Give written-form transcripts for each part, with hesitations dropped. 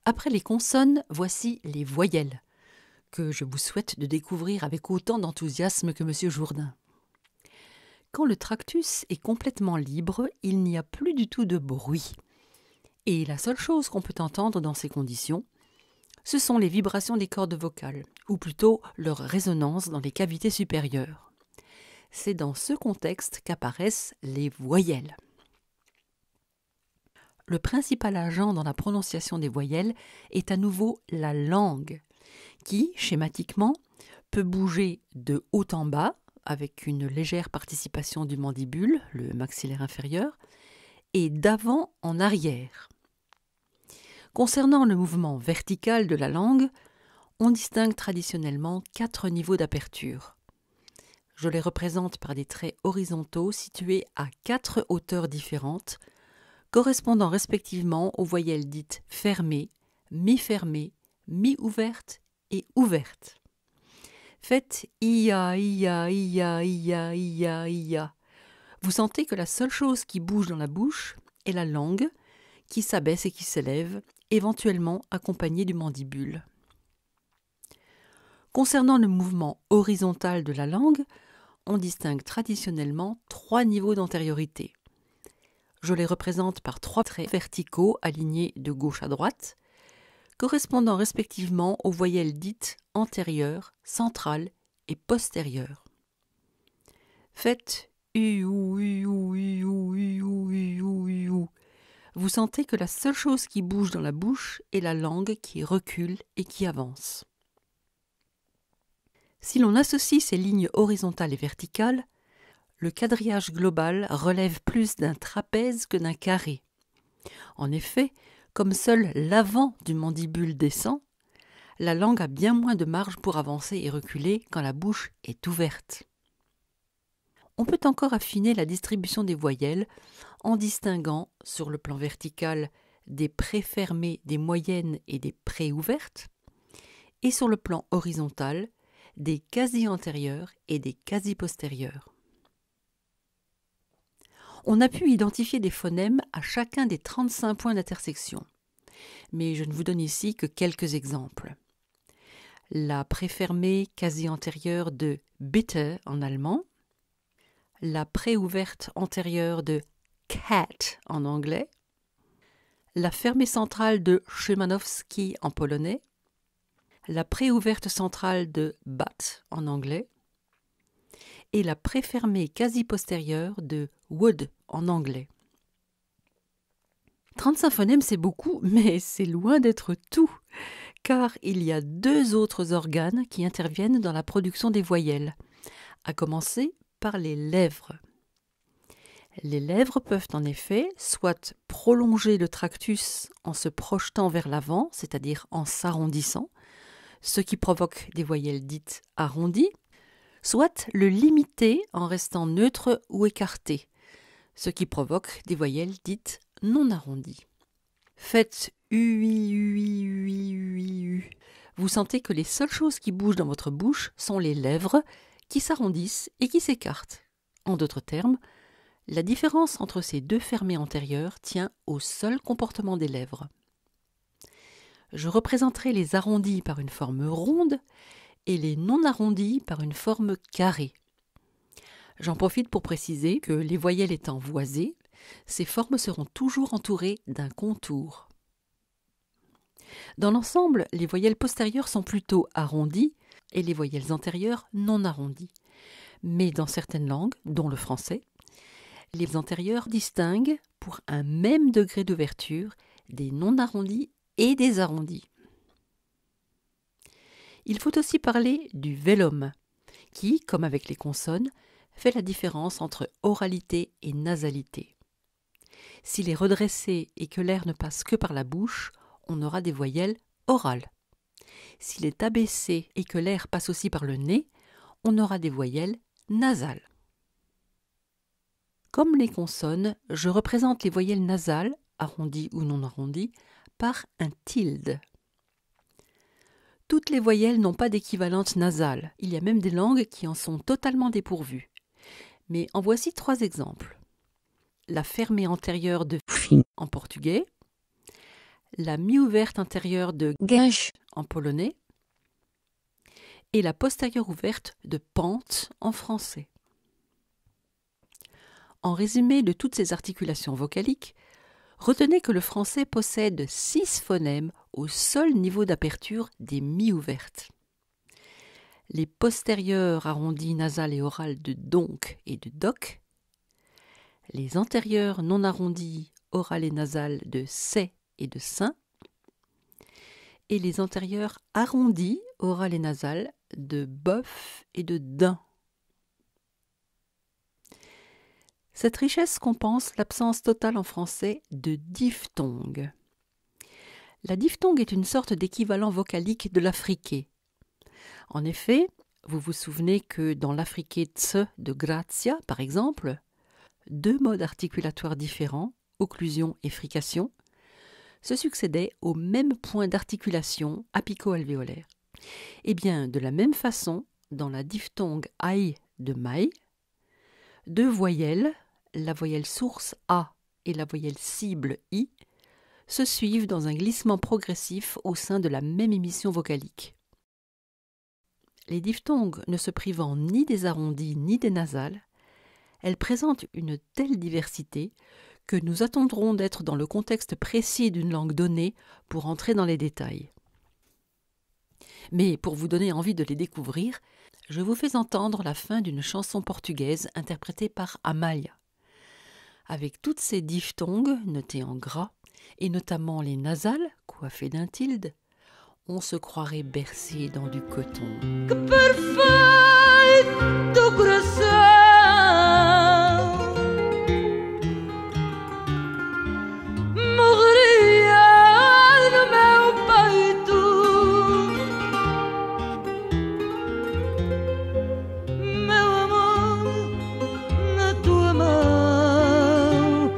Après les consonnes, voici les voyelles, que je vous souhaite de découvrir avec autant d'enthousiasme que M. Jourdain. Quand le tractus est complètement libre, il n'y a plus du tout de bruit. Et la seule chose qu'on peut entendre dans ces conditions, ce sont les vibrations des cordes vocales, ou plutôt leur résonance dans les cavités supérieures. C'est dans ce contexte qu'apparaissent les voyelles. Le principal agent dans la prononciation des voyelles est à nouveau la langue, qui, schématiquement, peut bouger de haut en bas, avec une légère participation du mandibule, le maxillaire inférieur, et d'avant en arrière. Concernant le mouvement vertical de la langue, on distingue traditionnellement 4 niveaux d'aperture. Je les représente par des traits horizontaux situés à 4 hauteurs différentes, correspondant respectivement aux voyelles dites fermées, mi-fermées, mi-ouvertes et ouvertes. Faites ia, ia, ia, ia, ia, ia. Vous sentez que la seule chose qui bouge dans la bouche est la langue, qui s'abaisse et qui s'élève, éventuellement accompagnée du mandibule. Concernant le mouvement horizontal de la langue, on distingue traditionnellement 3 niveaux d'antériorité. Je les représente par 3 traits verticaux alignés de gauche à droite, correspondant respectivement aux voyelles dites antérieures, centrales et postérieures. Faites u ou u ou u ou u ou u ou u ou. Vous sentez que la seule chose qui bouge dans la bouche est la langue qui recule et qui avance. Si l'on associe ces lignes horizontales et verticales, le quadrillage global relève plus d'un trapèze que d'un carré. En effet, comme seul l'avant du mandibule descend, la langue a bien moins de marge pour avancer et reculer quand la bouche est ouverte. On peut encore affiner la distribution des voyelles en distinguant, sur le plan vertical, des préfermées, des moyennes et des préouvertes, et sur le plan horizontal, des quasi-antérieures et des quasi-postérieures. On a pu identifier des phonèmes à chacun des 35 points d'intersection, mais je ne vous donne ici que quelques exemples. La préfermée quasi-antérieure de bitte en allemand, la préouverte antérieure de cat en anglais, la fermée centrale de Szymanowski en polonais, la préouverte centrale de bat en anglais et la préfermée quasi-postérieure de would en anglais. 35 phonèmes, c'est beaucoup, mais c'est loin d'être tout, car il y a 2 autres organes qui interviennent dans la production des voyelles, à commencer par les lèvres. Les lèvres peuvent en effet soit prolonger le tractus en se projetant vers l'avant, c'est-à-dire en s'arrondissant, ce qui provoque des voyelles dites arrondies, soit le limiter en restant neutre ou écarté, ce qui provoque des voyelles dites non arrondies. Faites ui, ui, ui, ui, u. Vous sentez que les seules choses qui bougent dans votre bouche sont les lèvres qui s'arrondissent et qui s'écartent. En d'autres termes, la différence entre ces 2 fermées antérieures tient au seul comportement des lèvres. Je représenterai les arrondis par une forme ronde et les non arrondis par une forme carrée. J'en profite pour préciser que les voyelles étant voisées, ces formes seront toujours entourées d'un contour. Dans l'ensemble, les voyelles postérieures sont plutôt arrondies et les voyelles antérieures non arrondies. Mais dans certaines langues, dont le français, les antérieures distinguent, pour un même degré d'ouverture, des non arrondis et des arrondis. Il faut aussi parler du vélum, qui, comme avec les consonnes, fait la différence entre oralité et nasalité. S'il est redressé et que l'air ne passe que par la bouche, on aura des voyelles orales. S'il est abaissé et que l'air passe aussi par le nez, on aura des voyelles nasales. Comme les consonnes, je représente les voyelles nasales, arrondies ou non arrondies, par un tilde. Toutes les voyelles n'ont pas d'équivalente nasale. Il y a même des langues qui en sont totalement dépourvues. Mais en voici 3 exemples. La fermée antérieure de fin en portugais, la mi-ouverte intérieure de gęś en polonais et la postérieure ouverte de pente en français. En résumé de toutes ces articulations vocaliques, retenez que le français possède 6 phonèmes au seul niveau d'aperture des mi-ouvertes. Les postérieures arrondies nasales et orales de donc et de doc, les antérieures non arrondies orales et nasales de c'est et de sein, et les antérieures arrondies orales et nasales de bof et de din. Cette richesse compense l'absence totale en français de diphtongue. La diphtongue est une sorte d'équivalent vocalique de l'affriqué. En effet, vous vous souvenez que dans l'affriqué ts de Grazia, par exemple, 2 modes articulatoires différents, occlusion et frication, se succédaient au même point d'articulation apico-alvéolaire. Et bien, de la même façon, dans la diphtongue ai de mai, 2 voyelles, la voyelle source A et la voyelle cible I, se suivent dans un glissement progressif au sein de la même émission vocalique. Les diphtongues ne se privant ni des arrondis ni des nasales, elles présentent une telle diversité que nous attendrons d'être dans le contexte précis d'une langue donnée pour entrer dans les détails. Mais pour vous donner envie de les découvrir, je vous fais entendre la fin d'une chanson portugaise interprétée par Amália. Avec toutes ces diphtongues notées en gras, et notamment les nasales coiffées d'un tilde, on se croirait bercé dans du coton. Que perfeito coração, morreria no meu peito, meu amor, na tua mão,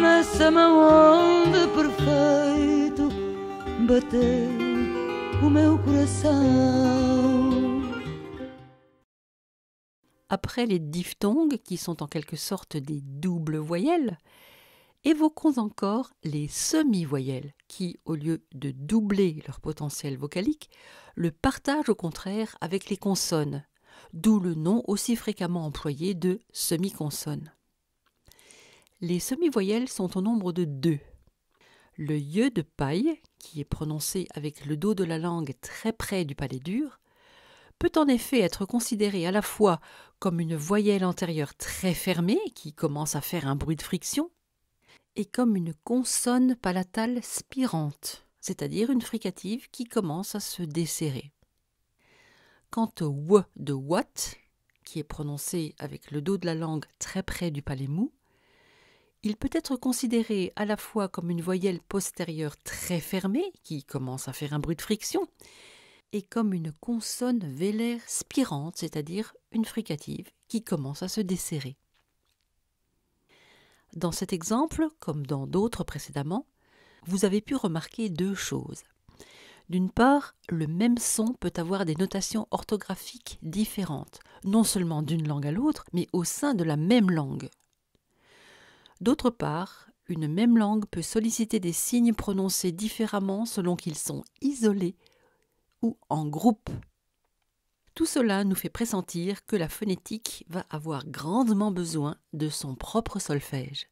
nessa mão onde perfeito bateu o meu coração. Après les diphtongues, qui sont en quelque sorte des doubles voyelles, évoquons encore les semi-voyelles, qui, au lieu de doubler leur potentiel vocalique, le partagent au contraire avec les consonnes, d'où le nom aussi fréquemment employé de semi-consonne. Les semi-voyelles sont au nombre de 2. Le ye de paille, qui est prononcé avec le dos de la langue très près du palais dur, peut en effet être considéré à la fois comme une voyelle antérieure très fermée qui commence à faire un bruit de friction et comme une consonne palatale spirante, c'est-à-dire une fricative qui commence à se desserrer. Quant au w de what, qui est prononcé avec le dos de la langue très près du palais mou, il peut être considéré à la fois comme une voyelle postérieure très fermée qui commence à faire un bruit de friction et comme une consonne vélaire spirante, c'est-à-dire une fricative qui commence à se desserrer. Dans cet exemple, comme dans d'autres précédemment, vous avez pu remarquer 2 choses. D'une part, le même son peut avoir des notations orthographiques différentes, non seulement d'une langue à l'autre, mais au sein de la même langue. D'autre part, une même langue peut solliciter des signes prononcés différemment selon qu'ils sont isolés ou en groupe. Tout cela nous fait pressentir que la phonétique va avoir grandement besoin de son propre solfège.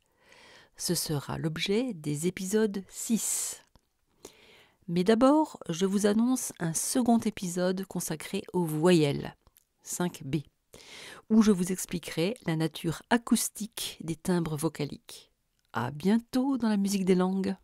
Ce sera l'objet des épisodes 6. Mais d'abord, je vous annonce un second épisode consacré aux voyelles, 5b, où je vous expliquerai la nature acoustique des timbres vocaliques. À bientôt dans la musique des langues.